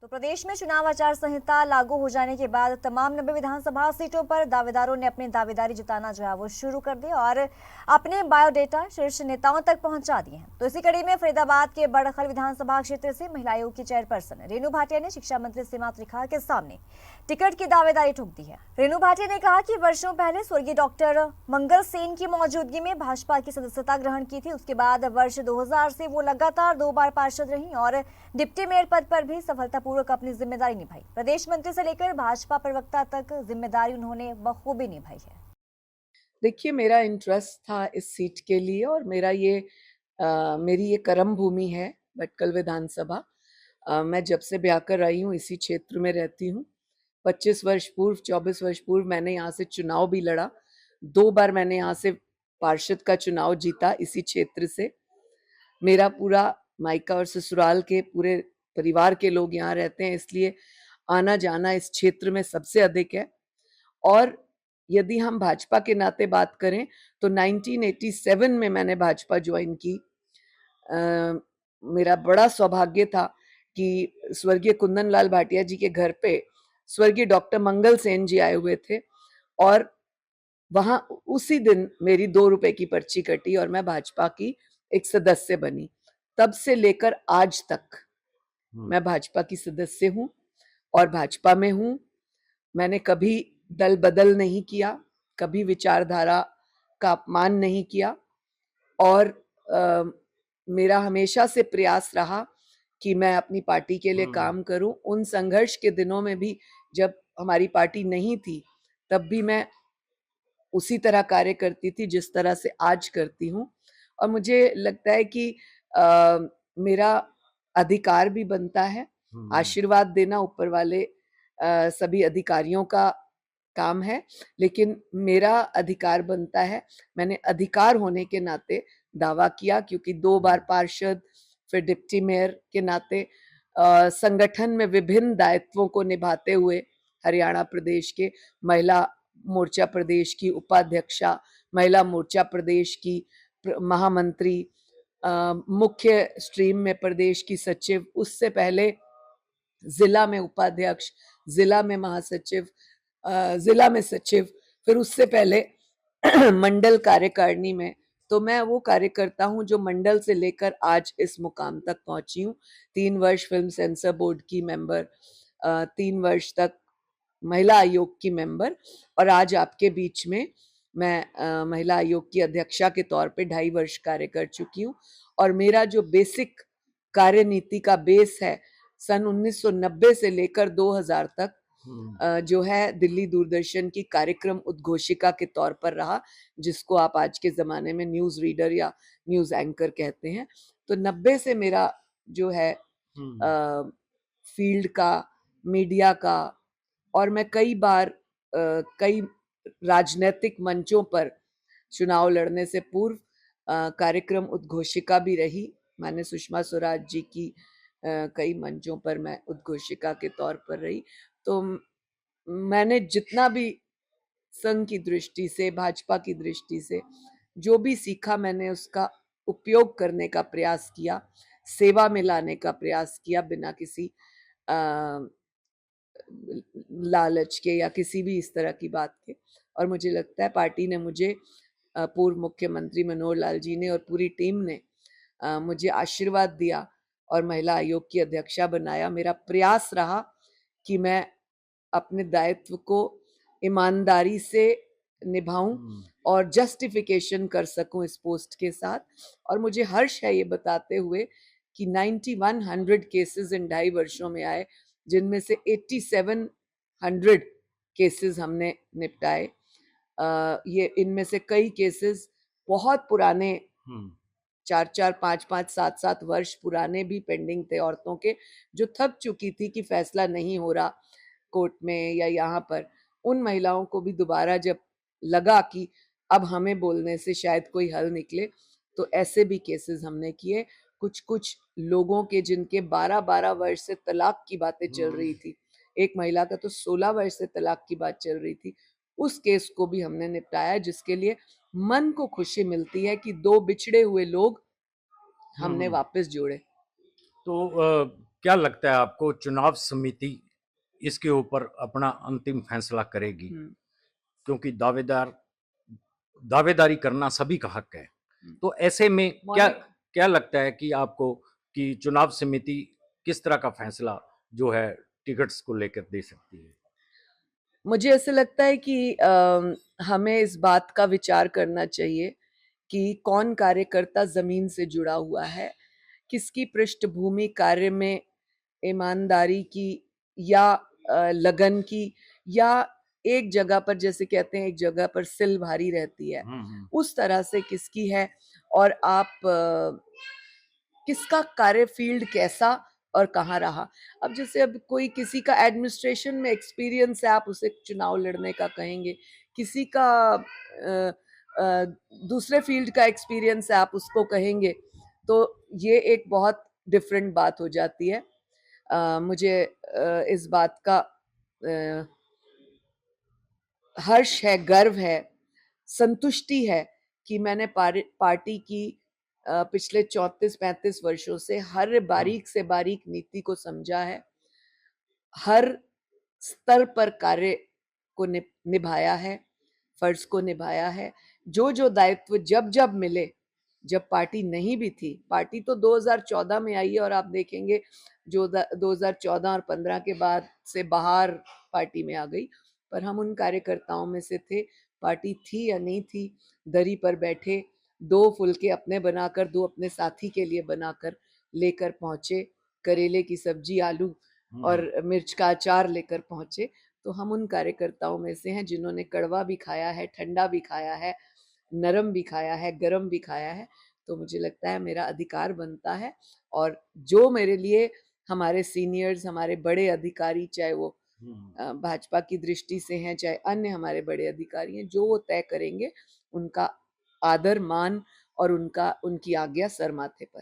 तो प्रदेश में चुनाव आचार संहिता लागू हो जाने के बाद तमाम 90 विधानसभा सीटों पर दावेदारों ने अपनी दावेदारी जताना जो है वो शुरू कर दिया और अपने बायोडेटा शीर्ष नेताओं तक पहुंचा दिए हैं। तो इसी कड़ी में फरीदाबाद के बड़खल विधानसभा क्षेत्र से महिला आयोग की चेयरपर्सन रेणु भाटिया ने शिक्षा मंत्री सीमा त्रिखा के सामने टिकट की दावेदारी ठोक दी है। रेणु भाटिया ने कहा कि वर्षों पहले स्वर्गीय डॉक्टर मंगल सेन की मौजूदगी में भाजपा की सदस्यता ग्रहण की थी। उसके बाद वर्ष 2000 से वो लगातार 2 बार पार्षद रही और डिप्टी मेयर पद पर भी सफलतापूर्वक अपनी जिम्मेदारी निभाई। प्रदेश मंत्री से लेकर भाजपा प्रवक्ता तक जिम्मेदारी उन्होंने बखूबी निभाई है। देखिए, मेरा इंटरेस्ट था इस सीट के लिए और मेरी ये कर्म भूमि है भटकल विधानसभा। मैं जब से ब्याह कर आई हूँ इसी क्षेत्र में रहती हूँ। 25 वर्ष पूर्व 24 वर्ष पूर्व मैंने यहाँ से चुनाव भी लड़ा। 2 बार मैंने यहाँ से पार्षद का चुनाव जीता इसी क्षेत्र से। मेरा पूरा मायका और ससुराल के पूरे परिवार के लोग यहाँ रहते हैं, इसलिए आना जाना इस क्षेत्र में सबसे अधिक है। और यदि हम भाजपा के नाते बात करें तो 1987 में मैंने भाजपा ज्वाइन की। मेरा बड़ा सौभाग्य था कि स्वर्गीय कुंदन लाल भाटिया जी के घर पे स्वर्गीय डॉक्टर मंगल सेन जी आए हुए थे और वहां उसी दिन मेरी 2 रुपए की पर्ची कटी और मैं भाजपा की एक सदस्य बनी। तब से लेकर आज तक मैं भाजपा की सदस्य हूँ और भाजपा में हूँ। मैंने कभी दल बदल नहीं किया, कभी विचारधारा का अपमान नहीं किया और मेरा हमेशा से प्रयास रहा कि मैं अपनी पार्टी के लिए काम करूं। उन संघर्ष के दिनों में भी जब हमारी पार्टी नहीं थी तब भी मैं उसी तरह कार्य करती थी जिस तरह से आज करती हूँ। और मुझे लगता है कि मेरा अधिकार भी बनता है। आशीर्वाद देना ऊपर वाले सभी अधिकारियों का काम है, लेकिन मेरा अधिकार बनता है। मैंने अधिकार होने के नाते दावा किया क्योंकि 2 बार पार्षद, फिर डिप्टी मेयर के नाते संगठन में विभिन्न दायित्वों को निभाते हुए हरियाणा प्रदेश के महिला मोर्चा प्रदेश की उपाध्यक्षा, महिला मोर्चा प्रदेश की महामंत्री, मुख्य स्ट्रीम में प्रदेश की सचिव, उससे पहले जिला में उपाध्यक्ष, जिला में महासचिव, जिला में सचिव, फिर उससे पहले मंडल कार्यकारिणी में। तो मैं वो कार्यकर्ता हूँ जो मंडल से लेकर आज इस मुकाम तक पहुंची हूँ। 3 वर्ष फिल्म सेंसर बोर्ड की मेंबर, 3 वर्ष तक महिला आयोग की मेंबर और आज आपके बीच में मैं महिला आयोग की अध्यक्षा के तौर पे 2.5 वर्ष कार्य कर चुकी हूँ। और मेरा जो बेसिक कार्यनीति का बेस है सन 1990 से लेकर 2000 तक जो है दिल्ली दूरदर्शन की कार्यक्रम उद्घोषिका के तौर पर रहा, जिसको आप आज के जमाने में न्यूज रीडर या न्यूज एंकर कहते हैं। तो 90 से मेरा जो है फील्ड का, मीडिया का, और मैं कई बार कई राजनीतिक मंचों पर चुनाव लड़ने से पूर्व कार्यक्रम उद्घोषिका भी रही। मैंने सुषमा स्वराज जी की कई मंचों पर मैं उद्घोषिका के तौर पर रही। तो मैंने जितना भी संघ की दृष्टि से, भाजपा की दृष्टि से जो भी सीखा, मैंने उसका उपयोग करने का प्रयास किया, सेवा में लाने का प्रयास किया, बिना किसी लालच के या किसी भी इस तरह की बात के। और मुझे लगता है पार्टी ने मुझे, पूर्व मुख्यमंत्री मनोहर लाल जी ने और पूरी टीम ने मुझे आशीर्वाद दिया और महिला आयोग की अध्यक्षा बनाया। मेरा प्रयास रहा कि मैं अपने दायित्व को ईमानदारी से निभाऊं और जस्टिफिकेशन कर सकूं इस पोस्ट के साथ। और मुझे हर्ष है ये बताते हुए कि 9100 केसेस इन 2.5 वर्षों में आए, जिनमें से 8700 केसेस हमने निपटाए। ये इनमें से कई केसेस बहुत पुराने, 4-4, 5-5, 7-7 वर्ष पुराने भी पेंडिंग थे, औरतों के जो थक चुकी थी कि फैसला नहीं हो रहा कोर्ट में या यहाँ पर। उन महिलाओं को भी दोबारा जब लगा कि अब हमें बोलने से शायद कोई हल निकले, तो ऐसे भी केसेस हमने किए। कुछ लोगों के जिनके 12-12 वर्ष से तलाक की बातें चल रही थी, एक महिला का तो 16 वर्ष से तलाक की बात चल रही थी, उस केस को भी हमने निपटाया, जिसके लिए मन को खुशी मिलती है कि 2 बिछड़े हुए लोग हमने वापस जोड़े। तो क्या लगता है आपको, चुनाव समिति इसके ऊपर अपना अंतिम फैसला करेगी? क्योंकि दावेदारी करना सभी का हक है। तो ऐसे में क्या मौलिक क्या लगता है कि आपको कि चुनाव समिति किस तरह का फैसला जो है टिकट्स को लेकर दे सकती है? मुझे ऐसा लगता है कि हमें इस बात का विचार करना चाहिए कि कौन कार्यकर्ता जमीन से जुड़ा हुआ है, किसकी पृष्ठभूमि कार्य में ईमानदारी की या लगन की, या एक जगह पर, जैसे कहते हैं एक जगह पर सिल भारी रहती है, उस तरह से किसकी है, और आप किसका कार्य फील्ड कैसा और कहाँ रहा। अब जैसे अब कोई किसी का एडमिनिस्ट्रेशन में एक्सपीरियंस है, आप उसे चुनाव लड़ने का कहेंगे, किसी का अ, अ, दूसरे फील्ड का एक्सपीरियंस है, आप उसको कहेंगे, तो ये एक बहुत डिफरेंट बात हो जाती है। मुझे इस बात का हर्ष है, गर्व है, संतुष्टि है कि मैंने पार्टी की पिछले 34-35 वर्षों से हर बारीक से बारीक नीति को समझा है, हर स्तर पर कार्य को निभाया है, फर्ज को निभाया है। जो जो दायित्व जब जब मिले, जब पार्टी नहीं भी थी, पार्टी तो 2014 में आई है, और आप देखेंगे जो 2014 और 15 के बाद से बाहर पार्टी में आ गई, पर हम उन कार्यकर्ताओं में से थे। पार्टी थी या नहीं थी, दरी पर बैठे 2 फुलके अपने बनाकर, 2 अपने साथी के लिए बनाकर लेकर पहुंचे, करेले की सब्जी, आलू और मिर्च का अचार लेकर पहुंचे। तो हम उन कार्यकर्ताओं में से हैं जिन्होंने कड़वा भी खाया है, ठंडा भी खाया है, नरम भी खाया है, गरम भी खाया है। तो मुझे लगता है मेरा अधिकार बनता है, और जो मेरे लिए हमारे सीनियर्स, हमारे बड़े अधिकारी, चाहे वो भाजपा की दृष्टि से हैं, चाहे अन्य हमारे बड़े अधिकारी हैं, जो वो तय करेंगे, उनका आदर मान और उनकी आज्ञा सर माथे पर।